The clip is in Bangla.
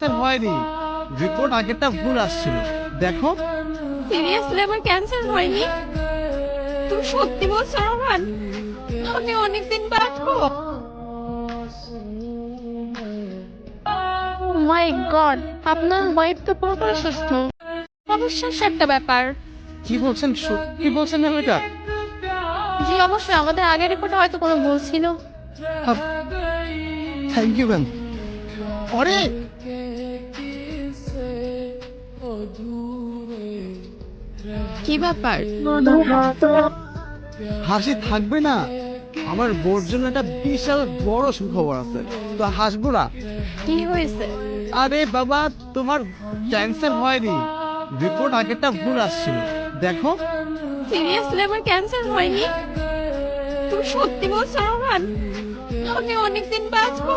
হয়নি, রিপোর্ট আগেরটা ভুল আসছিল। দেখো। সিরিয়াসলি আমার ক্যান্সার হয়নি? তুমি সত্যি বলছো রোহান? আমি অনেকদিন বাঁচবো? মাই গড, আপনার ওয়াইফ তো পুরোপুরি সুস্থ। অবিশ্বাস্য একটা ব্যাপার। কি বলছেন, সত্যি বলছেন না এটা? জি অবশ্যই, আমাদের আগের রিপোর্টে হয়তো কোনো ভুল ছিল। Thank you ma'am. আরে কি ব্যাপার? হাসি থাকবে না? আমার বোর জন্য একটা বিশাল বড় সুখবর আছে, তো হাসবো না? কি হয়েছে? আরে বাবা, তোমার ক্যান্সার হয়নি, রিপোর্ট আগেরটা ভুল আসছিল। দেখো। সিরিয়াসলি আমার ক্যান্সার হয়নি? তুমি সত্যি বলছো রোহান? আমি অনেকদিন বাঁচবো?